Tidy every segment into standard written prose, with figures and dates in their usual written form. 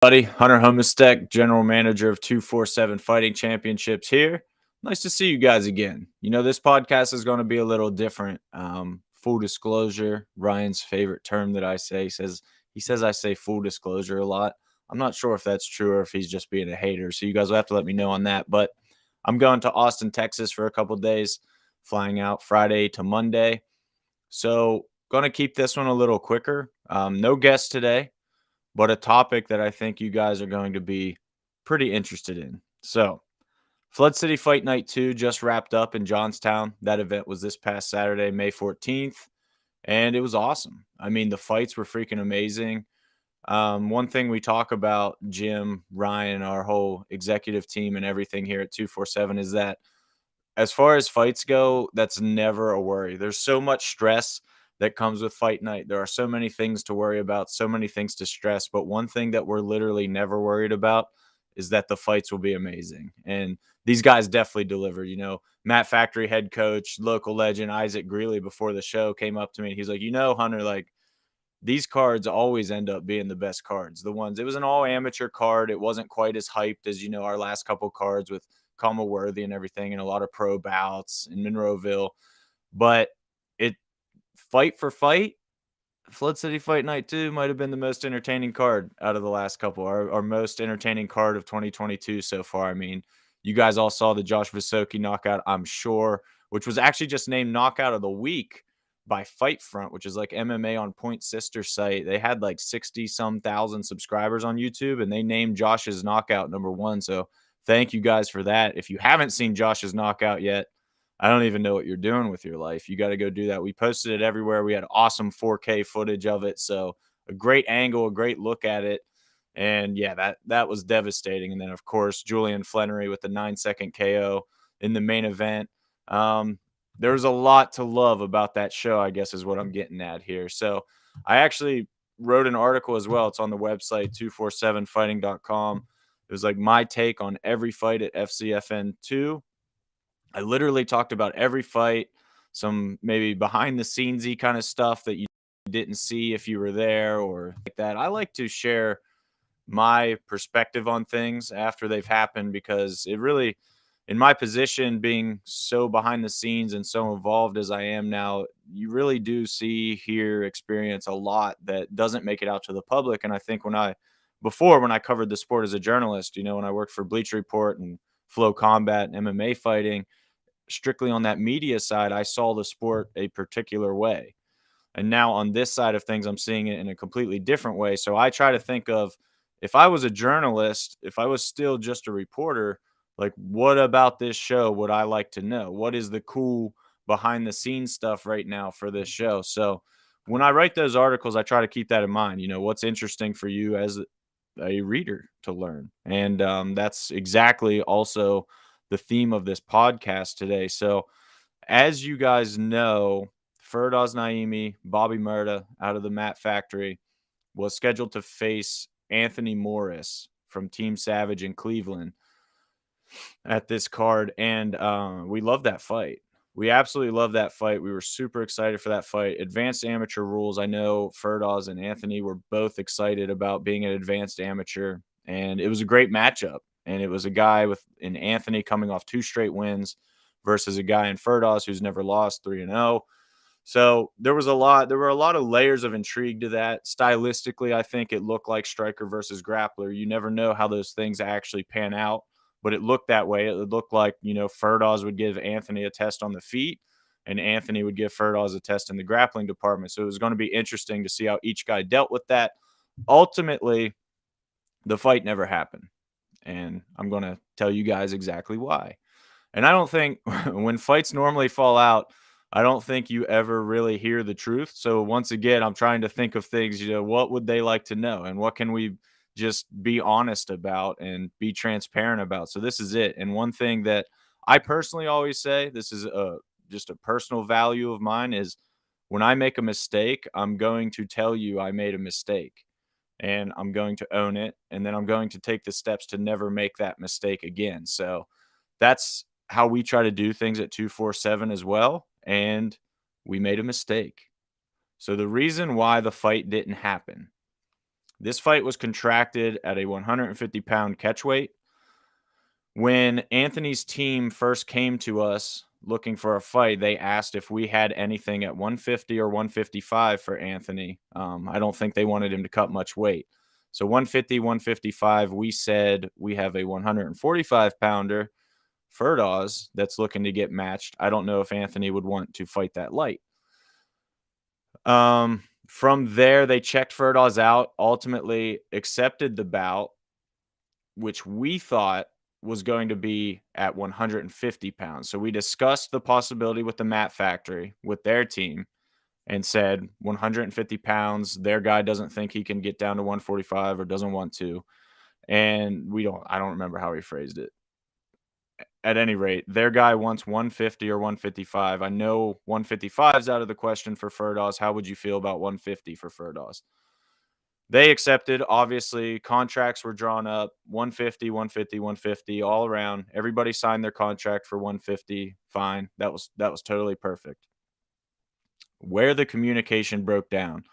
Buddy, Hunter Homistek, General Manager of 247 Fighting Championships here. Nice to see you guys again. This podcast is going to be a little different. Full disclosure, Ryan's favorite term that I say he says I say full disclosure a lot. I'm not sure if that's true or if he's just being a hater. So you guys will have to let me know on that. But I'm going to Austin, Texas for a couple days, flying out Friday to Monday. So going to keep this one a little quicker. No guests today, but a topic that I think you guys are going to be pretty interested in. So, Flood City Fight Night 2 just wrapped up in Johnstown. That event was this past Saturday, May 14th, and it was awesome. I mean, the fights were freaking amazing. One thing we talk about, Jim, Ryan, our whole executive team, and everything here at 247 is that as far as fights go, that's never a worry. There's so much stress that comes with fight night. There are so many things to worry about, so many things to stress. But one thing that we're literally never worried about is that the fights will be amazing. And these guys definitely delivered. Matt Factory head coach, local legend Isaac Greeley before the show came up to me and he's like, Hunter, like these cards always end up being the best cards. It was an all amateur card. It wasn't quite as hyped as, our last couple cards with Kama Worthy and everything and a lot of pro bouts in Monroeville. But it fight for fight, Flood City Fight Night 2 might have been the most entertaining card out of the last couple, our most entertaining card of 2022 so far. I mean, you guys all saw the Josh Visoki knockout, I'm sure, which was actually just named knockout of the week by Fight Front, which is like MMA on Point Sister site. They had like 60-some thousand subscribers on YouTube, and they named Josh's knockout number one. So thank you guys for that. If you haven't seen Josh's knockout yet, I don't even know what you're doing with your life. You got to go do that. We posted it everywhere. We had awesome 4K footage of it. So a great angle, a great look at it. And yeah, that was devastating. And then, of course, Julian Flannery with the 9-second KO in the main event. There was a lot to love about that show, I guess is what I'm getting at here. So I actually wrote an article as well. It's on the website, 247fighting.com. It was like my take on every fight at FCFN2. I literally talked about every fight, some maybe behind the scenesy kind of stuff that you didn't see if you were there or like that. I like to share my perspective on things after they've happened because it really, in my position, being so behind the scenes and so involved as I am now, you really do see, hear, experience a lot that doesn't make it out to the public. And I think when I covered the sport as a journalist, when I worked for Bleacher Report and Flow Combat and MMA fighting, strictly on that media side, I saw the sport a particular way. And now on this side of things, I'm seeing it in a completely different way. So I try to think of, if I was a journalist, if I was still just a reporter, like what about this show would I like to know? What is the cool behind the scenes stuff right now for this show? So when I write those articles, I try to keep that in mind. What's interesting for you as a reader to learn. And that's exactly also the theme of this podcast today. So as you guys know, Ferdaws Nayimi, Bobby Murda out of the Matt Factory was scheduled to face Anthony Morris from Team Savage in Cleveland at this card. And we love that fight. We absolutely love that fight. We were super excited for that fight. Advanced amateur rules. I know Ferdaws and Anthony were both excited about being an advanced amateur, and it was a great matchup. And it was a guy in Anthony coming off 2 straight wins versus a guy in Ferdaws who's never lost, 3-0. So there were a lot of layers of intrigue to that. Stylistically, I think it looked like striker versus grappler. You never know how those things actually pan out, but it looked that way. It looked like, Ferdaws would give Anthony a test on the feet and Anthony would give Ferdaws a test in the grappling department. So it was going to be interesting to see how each guy dealt with that. Ultimately, the fight never happened. And I'm going to tell you guys exactly why. And I don't think when fights normally fall out, I don't think you ever really hear the truth. So once again, I'm trying to think of things, what would they like to know? And what can we just be honest about and be transparent about? So this is it. And one thing that I personally always say, this is just a personal value of mine, is when I make a mistake, I'm going to tell you I made a mistake. And I'm going to own it. And then I'm going to take the steps to never make that mistake again. So that's how we try to do things at 247 as well. And we made a mistake. So the reason why the fight didn't happen, This fight was contracted at a 150-pound catch weight. When Anthony's team first came to us looking for a fight, they asked if we had anything at 150 or 155 for Anthony. I don't think they wanted him to cut much weight. So 150, 155, we said we have a 145-pounder, Ferdaws, that's looking to get matched. I don't know if Anthony would want to fight that light. From there, they checked Ferdaws out, ultimately accepted the bout, which we thought was going to be at 150 pounds. So we discussed the possibility with the Mat Factory, with their team, and said 150 pounds. Their guy doesn't think he can get down to 145 or doesn't want to. And I don't remember how he phrased it. At any rate, their guy wants 150 or 155. I know 155 is out of the question for Ferdaws. How would you feel about 150 for Ferdaws? They accepted. Obviously, contracts were drawn up, 150, 150, 150 all around. Everybody signed their contract for 150. Fine. That was totally perfect. Where the communication broke down.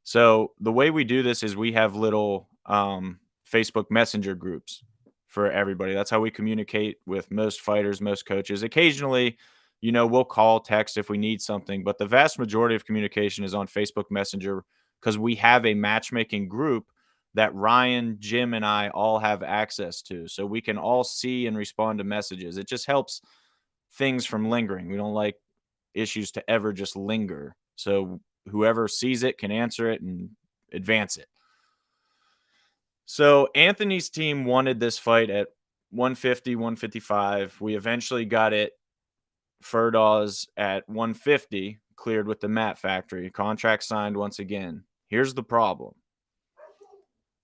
So the way we do this is we have little Facebook Messenger groups for everybody. That's how we communicate with most fighters, most coaches. Occasionally, we'll call, text if we need something, but the vast majority of communication is on Facebook Messenger because we have a matchmaking group that Ryan, Jim, and I all have access to. So we can all see and respond to messages. It just helps things from lingering. We don't like issues to ever just linger. So whoever sees it can answer it and advance it. So Anthony's team wanted this fight at 150, 155. We eventually got it Ferdaws at 150, cleared with the Mat Factory. Contract signed once again. Here's the problem.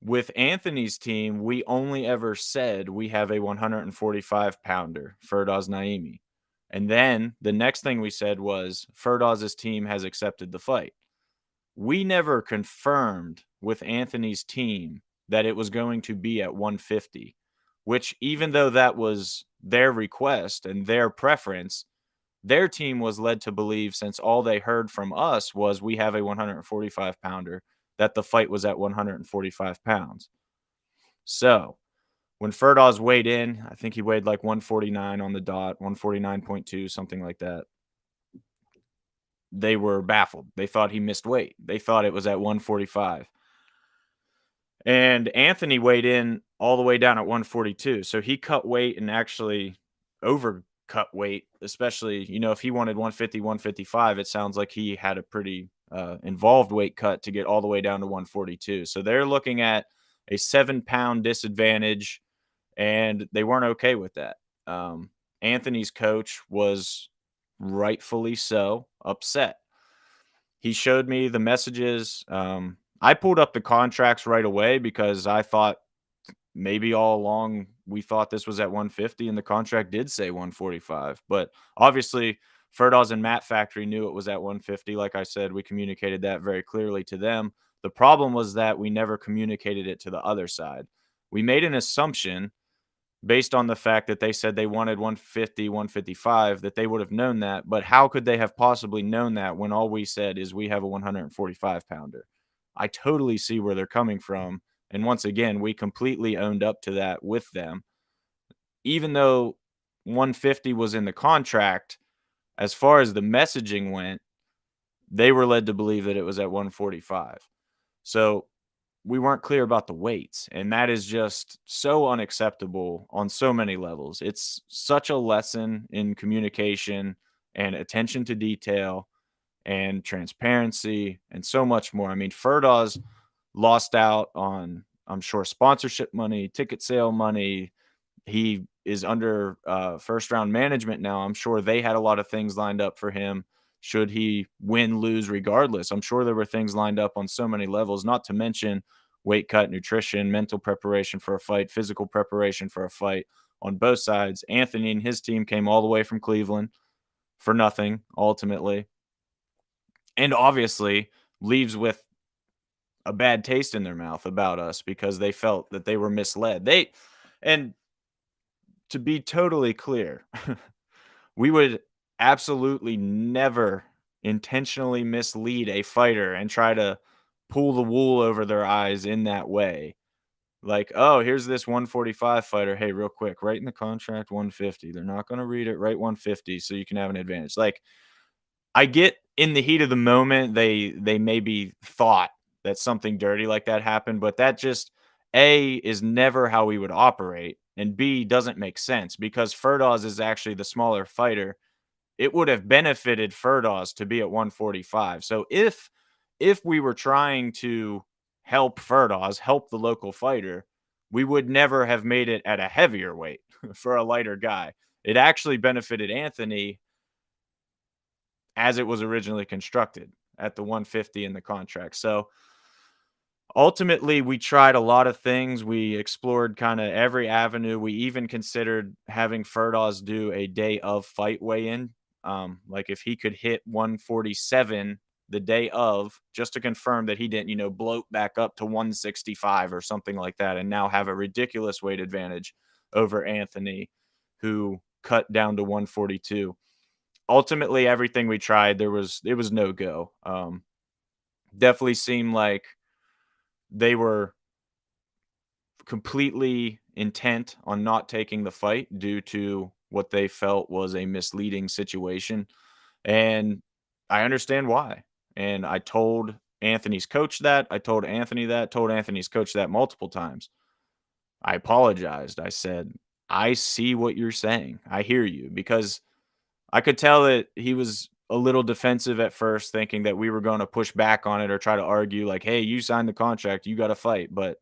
With Anthony's team, we only ever said we have a 145-pounder, Ferdaws Nayimi. And then the next thing we said was Ferdaws' team has accepted the fight. We never confirmed with Anthony's team that it was going to be at 150, which even though that was their request and their preference, their team was led to believe, since all they heard from us was we have a 145-pounder, that the fight was at 145 pounds. So when Ferdaws weighed in, I think he weighed like 149 on the dot, 149.2, something like that. They were baffled. They thought he missed weight. They thought it was at 145. And Anthony weighed in all the way down at 142. So he cut weight and actually overcut weight, especially, if he wanted 150, 155, it sounds like he had a pretty involved weight cut to get all the way down to 142. So they're looking at a 7-pound disadvantage, and they weren't okay with that. Anthony's coach was rightfully so upset. He showed me the messages. I pulled up the contracts right away because I thought maybe all along we thought this was at 150 and the contract did say 145. But obviously, Ferdaws and Mat Factory knew it was at 150. Like I said, we communicated that very clearly to them. The problem was that we never communicated it to the other side. We made an assumption based on the fact that they said they wanted 150, 155, that they would have known that. But how could they have possibly known that when all we said is we have a 145-pounder? I totally see where they're coming from. And once again, we completely owned up to that with them. Even though 150 was in the contract, as far as the messaging went, they were led to believe that it was at 145. So we weren't clear about the weights, and that is just so unacceptable on so many levels. It's such a lesson in communication and attention to detail and transparency and so much more. I mean, Ferdaws lost out on, I'm sure, sponsorship money, ticket sale money. He is under first-round management now. I'm sure they had a lot of things lined up for him should he win, lose, regardless. I'm sure there were things lined up on so many levels, not to mention weight cut, nutrition, mental preparation for a fight, physical preparation for a fight on both sides. Anthony and his team came all the way from Cleveland for nothing, ultimately. And obviously leaves with a bad taste in their mouth about us because they felt that they were misled. And to be totally clear, we would absolutely never intentionally mislead a fighter and try to pull the wool over their eyes in that way. Like, oh, here's this 145 fighter. Hey, real quick, write in the contract 150. They're not going to read it. Write 150 so you can have an advantage. Like, I get in the heat of the moment, they maybe thought that something dirty like that happened, but that just A is never how we would operate, and B doesn't make sense because Ferdaws is actually the smaller fighter. It would have benefited Ferdaws to be at 145. So if we were trying to help Ferdaws, help the local fighter, we would never have made it at a heavier weight for a lighter guy. It actually benefited Anthony as it was originally constructed at the 150 in the contract. So ultimately, we tried a lot of things. We explored kind of every avenue. We even considered having Ferdaws do a day of fight weigh-in. Like if he could hit 147 the day of, just to confirm that he didn't, bloat back up to 165 or something like that, and now have a ridiculous weight advantage over Anthony, who cut down to 142. Ultimately, everything we tried, it was no go. Definitely seemed like they were completely intent on not taking the fight due to what they felt was a misleading situation. And I understand why. And I told Anthony's coach that. I told Anthony that. Told Anthony's coach that multiple times. I apologized. I said, I see what you're saying. I hear you, because I could tell that he was a little defensive at first, thinking that we were going to push back on it or try to argue like, hey, you signed the contract, you got to fight. But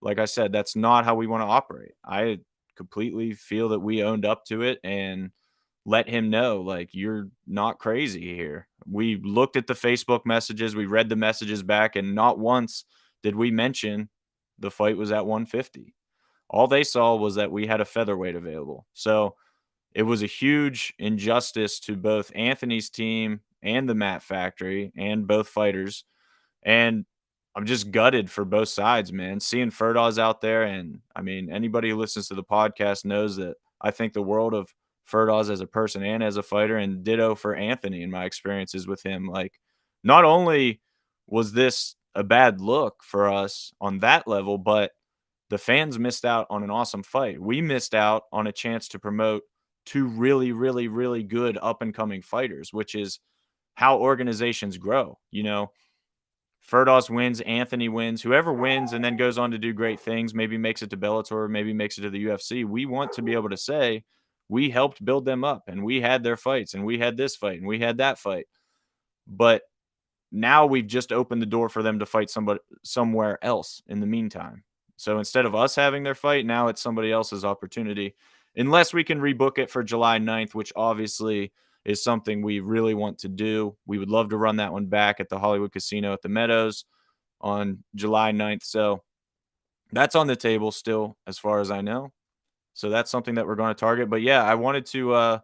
like I said, that's not how we want to operate. I completely feel that we owned up to it and let him know, like, you're not crazy here. We looked at the Facebook messages, we read the messages back, and not once did we mention the fight was at 150. All they saw was that we had a featherweight available. So it was a huge injustice to both Anthony's team and the Mat Factory and both fighters. And I'm just gutted for both sides, man. Seeing Ferdaws out there, and I mean, anybody who listens to the podcast knows that I think the world of Ferdaws as a person and as a fighter, and ditto for Anthony in my experiences with him. Like, not only was this a bad look for us on that level, but the fans missed out on an awesome fight. We missed out on a chance to promote two really, really, really good up and coming fighters, which is how organizations grow. Ferdaws wins, Anthony wins, whoever wins and then goes on to do great things, maybe makes it to Bellator, maybe makes it to the UFC. We want to be able to say we helped build them up, and we had their fights, and we had this fight, and we had that fight. But now we've just opened the door for them to fight somebody somewhere else in the meantime. So instead of us having their fight, now it's somebody else's opportunity, unless we can rebook it for July 9th, which obviously is something we really want to do. We would love to run that one back at the Hollywood Casino at the Meadows on July 9th. So that's on the table still, as far as I know. So that's something that we're going to target. But yeah, I wanted to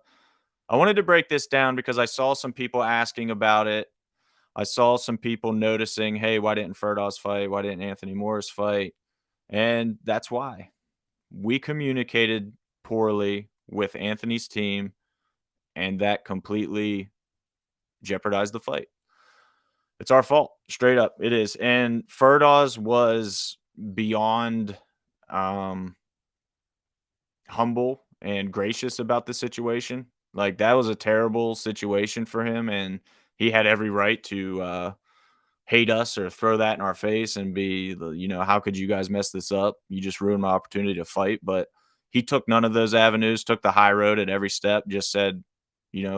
break this down because I saw some people asking about it. I saw some people noticing, hey, why didn't Ferdaws fight? Why didn't Anthony Morris fight? And that's why. We communicated poorly with Anthony's team, and that completely jeopardized the fight. It's our fault, straight up. It is. And Ferdaws was beyond humble and gracious about the situation. Like, that was a terrible situation for him, and he had every right to hate us or throw that in our face and be, how could you guys mess this up? You just ruined my opportunity to fight. But he took none of those avenues, took the high road at every step, just said,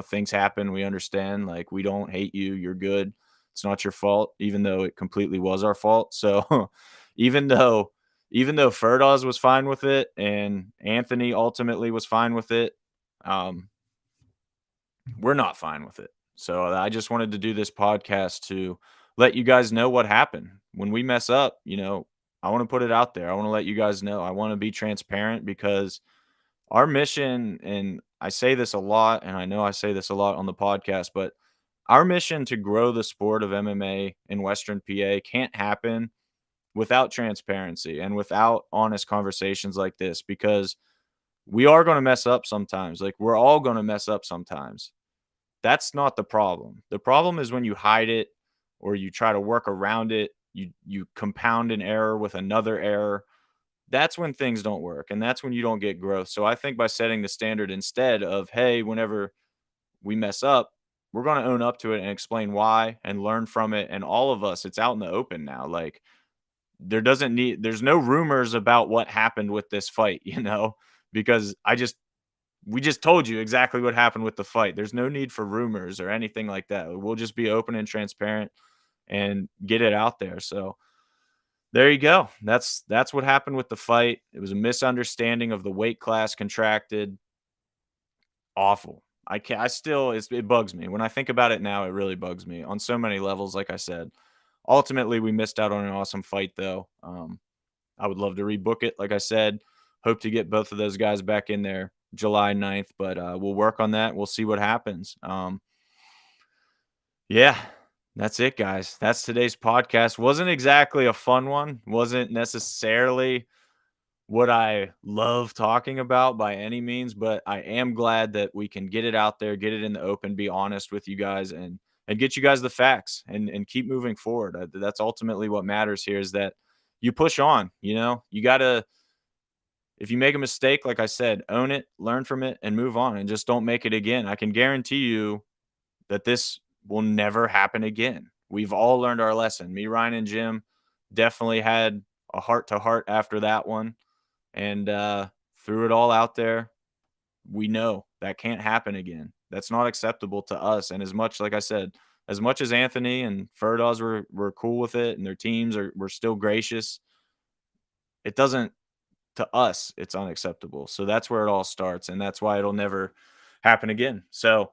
things happen. We understand. Like, we don't hate you. You're good. It's not your fault, even though it completely was our fault. So even though Ferdaws was fine with it and Anthony ultimately was fine with it, we're not fine with it. So I just wanted to do this podcast to let you guys know what happened. When we mess up, I want to put it out there. I want to let you guys know. I want to be transparent, because our mission, and I say this a lot, and I know I say this a lot on the podcast, but our mission to grow the sport of MMA in Western PA can't happen without transparency and without honest conversations like this, because we are going to mess up sometimes. Like, we're all going to mess up sometimes. That's not the problem. The problem is when you hide it or you try to work around it you compound an error with another error. That's when things don't work, and that's when you don't get growth. So I think by setting the standard instead of, hey, whenever we mess up, we're going to own up to it and explain why and learn from it. And all of us, it's out in the open now. Like, there's no rumors about what happened with this fight, because we just told you exactly what happened with the fight. There's no need for rumors or anything like that. We'll just be open and transparent and get it out there. So there you go. That's what happened with the fight. It was a misunderstanding of the weight class contracted. Awful. I can't. It bugs me when I think about it now. It really bugs me on so many levels. Like I said, ultimately we missed out on an awesome fight, though. I would love to rebook it. Like I said, hope to get both of those guys back in there July 9th, but we'll work on that. We'll see what happens. Yeah, that's it, guys. That's today's podcast. Wasn't exactly a fun one. Wasn't necessarily what I love talking about by any means, but I am glad that we can get it out there, get it in the open, be honest with you guys, and get you guys the facts and keep moving forward. That's ultimately what matters here, is that you push on. You gotta, if you make a mistake, like I said, own it, learn from it, and move on, and just don't make it again. I can guarantee you that this will never happen again. We've all learned our lesson. Me, Ryan, and Jim definitely had a heart to heart after that one, and threw it all out there. We know that can't happen again. That's not acceptable to us. And as much, like I said, as much as Anthony and Ferdaws were cool with it, and their teams were still gracious, it doesn't, to us, it's unacceptable. So that's where it all starts, and that's why it'll never happen again. So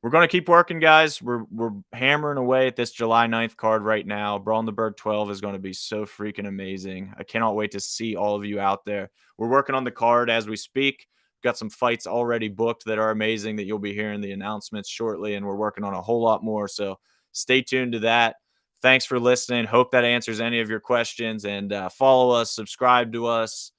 we're going to keep working, guys. We're hammering away at this July 9th card right now. Brandenburg 12 is going to be so freaking amazing. I cannot wait to see all of you out there. We're working on the card as we speak. Got some fights already booked that are amazing that you'll be hearing the announcements shortly, and we're working on a whole lot more. So stay tuned to that. Thanks for listening. Hope that answers any of your questions, and follow us, subscribe to us.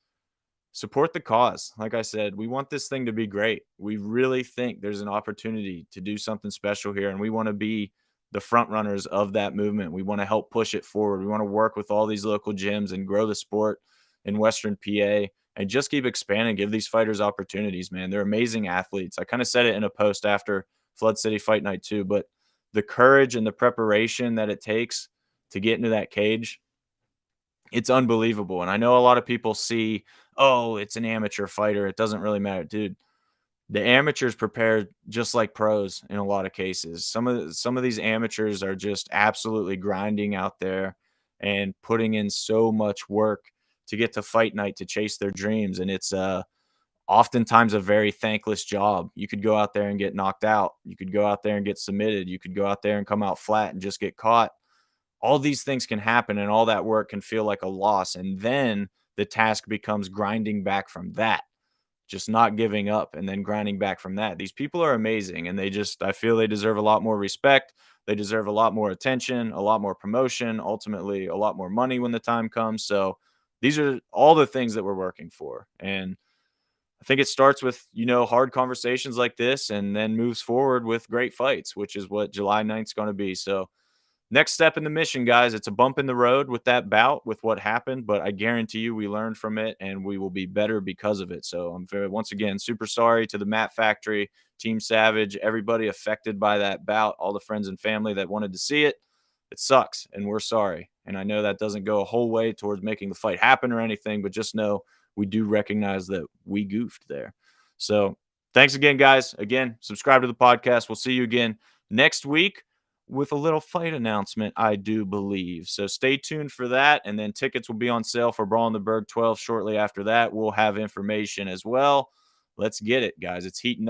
Support the cause. Like I said, we want this thing to be great. We really think there's an opportunity to do something special here, and we want to be the front runners of that movement. We want to help push it forward. We want to work with all these local gyms and grow the sport in Western PA and just keep expanding, give these fighters opportunities, man. They're amazing athletes. I kind of said it in a post after Flood City Fight Night too, but the courage and the preparation that it takes to get into that cage, it's unbelievable. And I know a lot of people see, oh, it's an amateur fighter, it doesn't really matter. Dude, the amateurs prepare just like pros in a lot of cases. Some of these amateurs are just absolutely grinding out there and putting in so much work to get to fight night, to chase their dreams. And it's oftentimes a very thankless job. You could go out there and get knocked out. You could go out there and get submitted. You could go out there and come out flat and just get caught. All these things can happen, and all that work can feel like a loss. And then the task becomes grinding back from that, just not giving up and then grinding back from that. These people are amazing, and I feel they deserve a lot more respect. They deserve a lot more attention, a lot more promotion, ultimately a lot more money when the time comes. So these are all the things that we're working for. And I think it starts with, hard conversations like this, and then moves forward with great fights, which is what July 9th is going to be. So next step in the mission, guys. It's a bump in the road with that bout, with what happened, but I guarantee you we learned from it, and we will be better because of it. So I'm once again, super sorry to the Matt Factory, Team Savage, everybody affected by that bout, all the friends and family that wanted to see it. It sucks, and we're sorry. And I know that doesn't go a whole way towards making the fight happen or anything, but just know we do recognize that we goofed there. So thanks again, guys. Again, subscribe to the podcast. We'll see you again next week with a little fight announcement, I do believe. So stay tuned for that. And then tickets will be on sale for Brandenburg 12 shortly after that. We'll have information as well. Let's get it, guys. It's heating up.